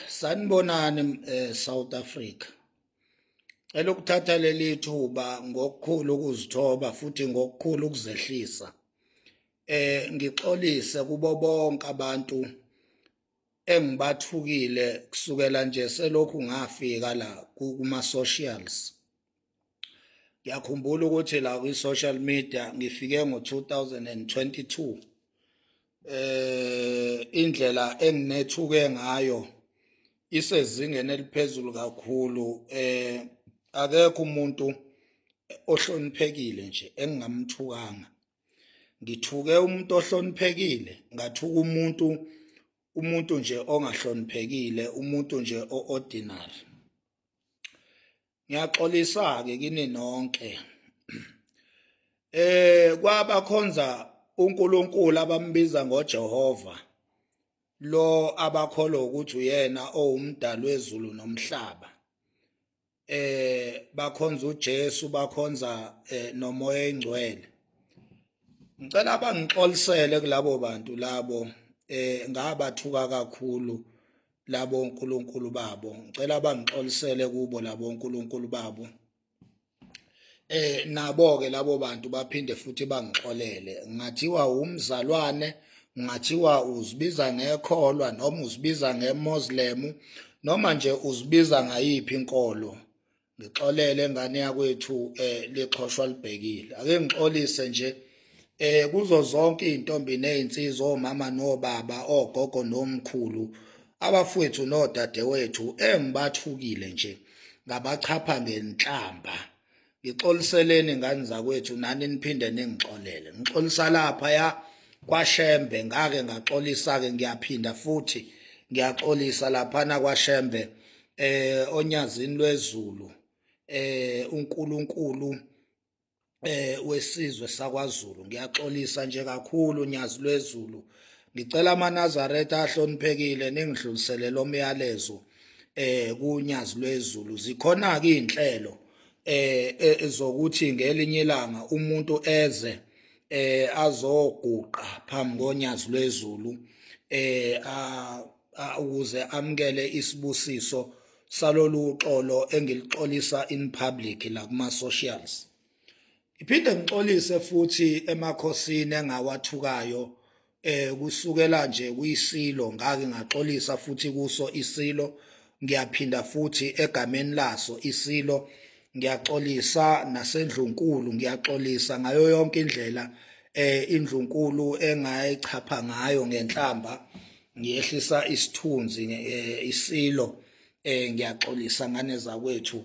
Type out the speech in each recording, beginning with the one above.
Sanibonani South Africa. Elokuthatha leli thuba ngokukhulu ukuzithoba futhi ngokukhulu ukuzehlisa. Ngixolise kubo bonke abantu engibathukile kusukela nje selokhu ngafika la kuma socials. Ngiyakhumbula ukuthi la kwi social media ngifike ngo-2022. Indlela enginethuke ngayo isezingeni eliphezulu kakhulu. Akekho umuntu ohloniphekile nje engingamthukanga. Ngithuke umuntu ohloniphekile, ngathuka umuntu nje ongahloniphekile, umuntu nje o-ordinary. Ngiyaxolisa ke kini nonke. Kwabakhonza uNkulunkulu abambiza ngoJehova, lo abakholwa ukuthi uyena owumdali wezulu nomhlaba. Bakhonza uJesu, bakhonza nomoya engcwele. Ngicela bangixolisele kulabo bantu labo ngabathuka kakhulu labo uNkulunkulu babo. Ngicela bangixolisele kubo labo uNkulunkulu babo. Nabo ke labo bantu baphinde futhi bangixolele. Ngathiwa umzalwane, ngathiwa uzibiza ngekholwa noma uzibiza ngeMuslim noma nje uzibiza ngayiphi inkolo. Ngixolele ngane yakwethu lixhoshwa libhekile. Ake ngixolise nje kuzo zonke izintombi nezinsizwa, omama nobaba, ogogo nomkhulu, abafowethu nodadewethu engibathukile nje ngabachapha ngenhlamba. Ngixoliseleni ngani zakwethu, nani niphinde ningixolele. Ngixolisa lapha ya kwaShembe, ngake ngaxolisa ke ngiyaphinda futhi ngiyaxolisa laphana kwaShembe onyazini lwezulu, uNkulunkulu wesizwe sakwaZulu. Ngiyaxolisa nje kakhulu unyazi lwezulu. Ngicela amaNazaretha ahloniphekile ningidlulisele lo myalezo kunyazi lwezulu. Zikhona ke izinhlelo ezokuthi ngelinye ilanga umuntu eze azoguqa phambi konyazi lwezulu ukuze amkele isibusiso salolu uxolo engilixolisa in public la kuma socials. Iphinde ngixolise futhi emakhosini engawathukayo kusukela nje kuyisilo, ngake ngaxolisa futhi kuso isilo. Ngiyaphinda futhi egameni laso isilo ngiyaxolisa, naseNdlunkulu ngiyaxolisa ngayo yonke indlela iNdlunkulu engayichapha ngayo ngenhlamba ngiyehlisa isithunzi isilo. Ngiyaxolisa ngane zakwethu,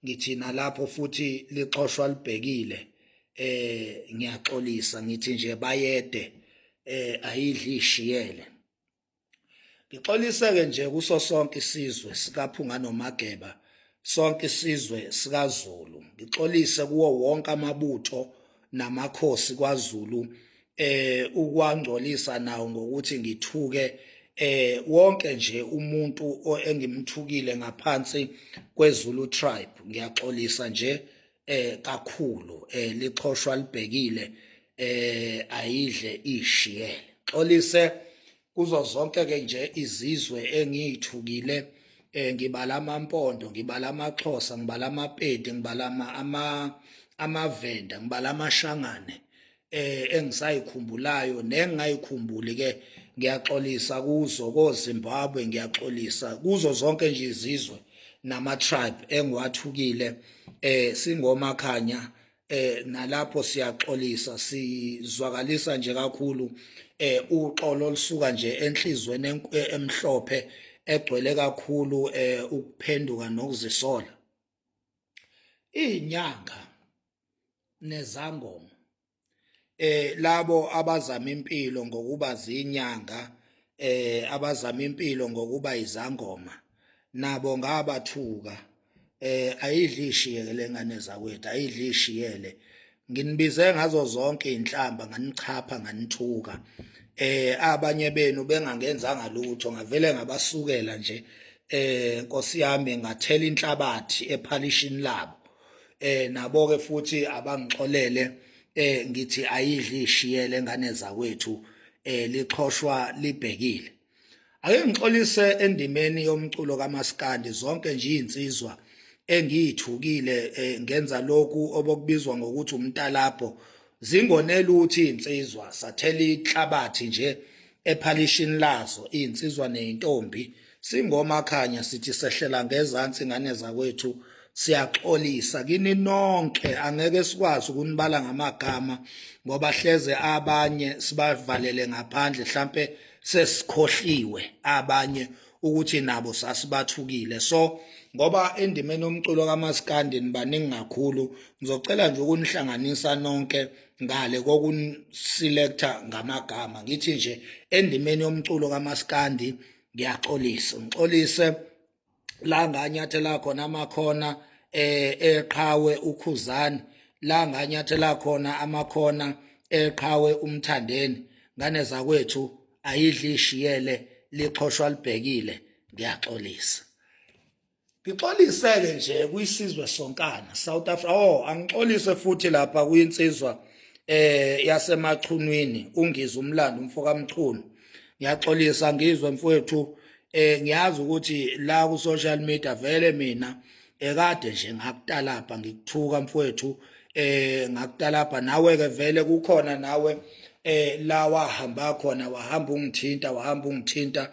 ngithi nalapho futhi lixhoshwa libhekile. Ngiyaxolisa ngithi nje bayede ayidli ishiyele. Ngixolise ke nje kuso sonke isizwe sikaPhunga noMageba, sonke isizwe sikaZulu. Ngixolise kuwo wonke amabutho namakhosi kwaZulu ukwangcolisa nawo ngokuthi ngithuke wonke nje umuntu engimthukile ngaphansi kweZulu tribe. Ngiyaxolisa nje kakhulu, lixhoshwa libhekile ayidle ishiyele. Xolise kuzo zonke ke nje izizwe engiyithukile, ngibala amaMpondo, ngibala amaXhosa, ngibala amaPedi, ngibala amaVenda, ngibala aMashangane engisayikhumbulayo nengingayikhumbuli ke. Ngiyaxolisa kuzo koZimbabwe, ngiyaxolisa kuzo zonke nje izizwe nama-tribe engiwathukile singomakhanya. Nalapho siyaxolisa, sizwakalisa nje kakhulu uxolo olusuka nje enhlizweni emhlophe egcwele kakhulu ukuphenduka nokuzisola. Izinyanga nezangoma, labo abazama impilo ngokuba zinyanga, abazama impilo ngokuba izangoma, nabo ngabathuka. Ayidli ishiyele ngane zakwethu, ayidli ishiyele. Nginibize ngazo zonke izinhlamba, nganichapha, nganithuka. Abanye benu bengangenzanga lutho, ngavele ngabasukela nje Nkosi yami, ngathela inhlabathi ephalishini labo. Nabo ke futhi abangixolele ngithi ayidli ishiyele ngane zakwethu lixhoshwa libhekile. ake ngixolise endimeni yomculo kaMaskandi zonke nje izinsizwa engiyithukile ngenza lokhu obokubizwa ngokuthi umntalapho zingonela ukuthi izinsizwa sathela ihlabathi nje ephalishini lazo izinsizwa nezintombi singomakhanya sithi sehlela ngezantsi ingane zakwethu siyaxolisa kini nonke angeke sikwazi ukunibala ngamagama ngoba hleze abanye sibavalele ngaphandle mhlambe sesikhohliwe abanye ukuthi nabo sasibathukile so ngoba endimeni yomculo kaMaskandi nibaningi kakhulu ngizocela nje ukunihlanganisa nonke ngale kokuniselector ngamagama ngithi nje endimeni yomculo kaMaskandi ngiyaxolisa ngixolise la nganyathela khona amakhona eqhawe ukhuzani la nganyathela khona amakhona eqhawe umthandeni ngane zakwethu ayidli ishiyele lixhoshwa libhekile ngiyaxolisa ngixoliseke nje kuyisizwe sonkana South Africa angixolise futhi lapha kuyinsizwa yasemachunwini ungizwe umlando umfoka Mchunu ngiyaxolisa ngizwe mfowethu ngiyazi ukuthi la ku social media vele mina ekade nje ngakutalapha ngikuthuka mfowethu ngakutalapha nawe ke vele kukhona nawe la wahamba khona wahamba ungithinta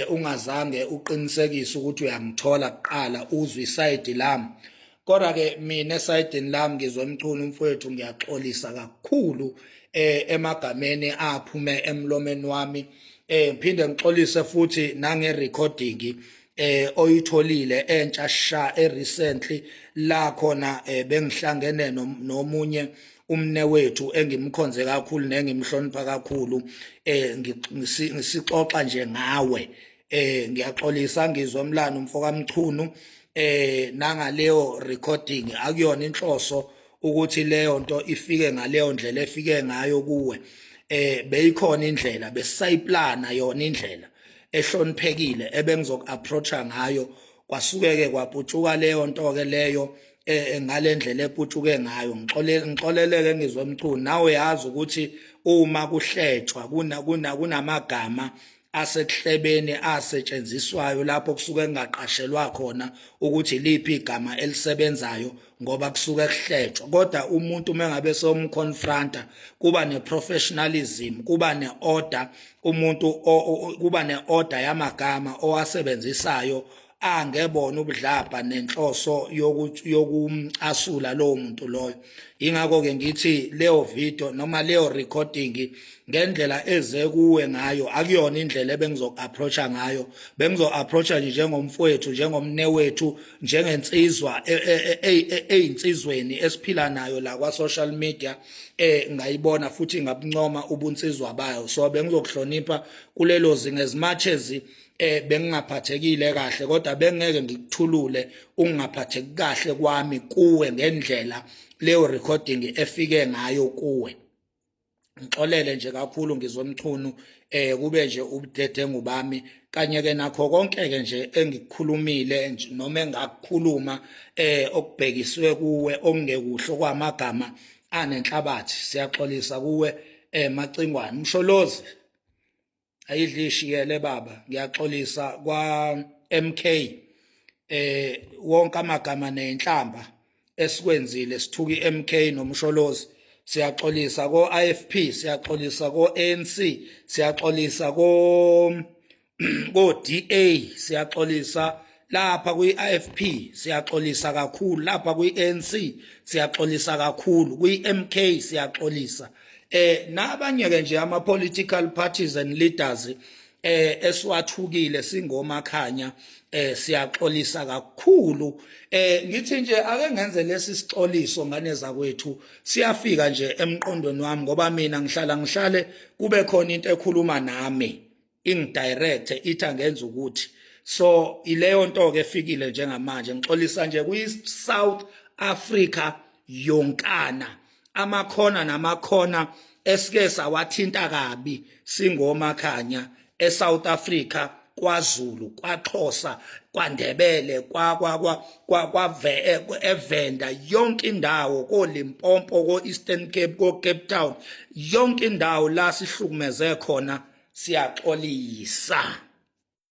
ungazange uqinisekise ukuthi uyangithola kuqala uzwe iside lami kodwa ke mina esayidini lami ngizwe Mchunu mfowethu ngiyaxolisa kakhulu emagameni aphume emlomeni wami ngiphinde ngixolise futhi nange recording oyitholile entsha sha recently la khona bengihlangene nomunye umnewethu engimkhonze kakhulu nengimhlonipha kakhulu ngisixoxa nje ngawe ngiyaxolisa ngizwe umlando umfoka Mchunu nangaleyo recording akuyona inhloso ukuthi leyo nto ifike ngaleyo ndlela efike ngayo kuwe beyikhona indlela besisayiplana yona indlela ehloniphekile ebengizoku-approacha ngayo kwasuke ke kwaputshuka leyo nto ke leyo ngalendlela eputshuke ngayo ngixoleleke ngizwe Mchunu nawe yazi ukuthi uma kuhletshwa kunamagama asekuhlebeni asetshenziswayo lapho kusuke kungaqashelwa khona ukuthi liphi igama elisebenzayo ngoba kusuke kuhletshwa kodwa umuntu mengabe somconfronta kuba neprofessionalism kuba neorder umuntu kuba neorder yamagama owasebenzisayo angebona ubudlapha nenhloso yokumcasula lowo muntu loyo ingakho ke ngithi leyo video noma leyo recording ngendlela eze kuwe ngayo akuyona indlela ebengizoku-approacha ngayo bengizo-approacha nje njengomfowethu njengomnewethu njengensizwa eyinsizweni esiphila nayo la kwa-social media ngayibona futhi ngabuncoma ubunsizwa bayo so bengizokuhlonipha kulelo zinga as much as bengingaphathekile kahle kodwa bengeke ngikuthulule ungaphatheki kahle kwami kuwe ngendlela leyo recording efike ngayo kuwe ngixolele nje kakhulu ngizwe Mchunu kube nje ubudedengu bami kanye ke nakho konke ke nje engikukhulumile noma engakukhuluma okubhekiswe kuwe okungekuhle kwamagama anenhlabathi siyaxolisa kuwe Macingwane Msholozi ayidli ishiyele baba ngiyaxolisa kwa MK wonke amagama nenhlamba esikwenzile sithuki MK nomsholozi siyaxolisa ko IFP siyaxolisa ko ANC siyaxolisa ko DA siyaxolisa lapha kwi-IFP siyaxolisa kakhulu lapha kwi-ANC siyaxolisa kakhulu kwi-MK siyaxolisa nabanye ke nje ama political parties and leaders esiwathukile singomakhanya siyaxolisa kakhulu ngithi nje ake ngenze lesi sixoliso ngane zakwethu siyafika nje emqondweni wami ngoba mina ngihlale kube khona into ekhuluma nami ingidirect ithi angenza ukuthi so ileyo nto ke efikile njengamanje ngixolisa nje kwi-South Africa yonkana amakhona namakhona esike sawathinta kabi singomakhanya eSouth Africa kwaZulu kwaXhosa kwaNdebele eVenda yonke indawo koLimpopo ko-Eastern Cape ko-Cape Town yonke indawo la sihlukumeze khona siyaxolisa.